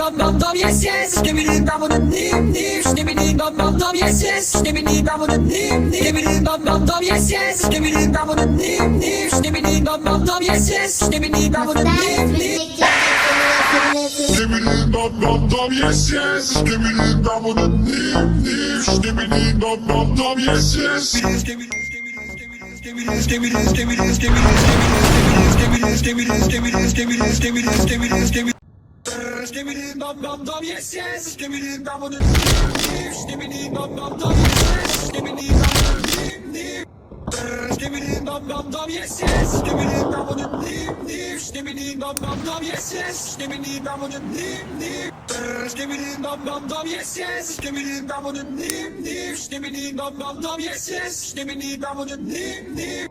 dum dum dum yes yes. Skibbity dum dum dim dim. Skibbity dum dum dum yes yes. Skibbity dum dum dim dim. Skibbity dum dum dum yes yes. Skibbity dum dum dim dim. Skibbity dum dum dum yes yes. Skibbity dum dum dim dim. Skibbity dum dum dum yes yes. Skibbity dum dum dim dim. Skibbity dum dum dum yes yes. Skibbity dum dum dum yes yes. Skibbity dum dum dim. Skibbity dum dum dum yes yes. Skibbity dum dum dim dim. Skibbity dum dum dum yes yes. Skibbity dum dum dim dim. Skibbity dum dum dum yes yes. Skibbity dum dum dim dim. Skibbity dum dum dum yes yes. Skibbity dum dum dim dim. Skibbity dum dum dum yes yes. Skibbity dum dum dim dim.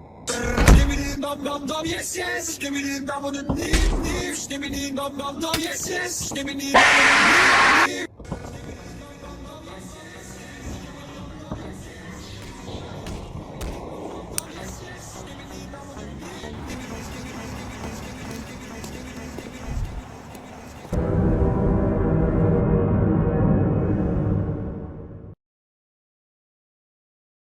Skibbity dum dum dum yes yes. Skibbity dum dum dim dim. Skibbity dum dum dum yes yes. Skibbity dum dum dim dim.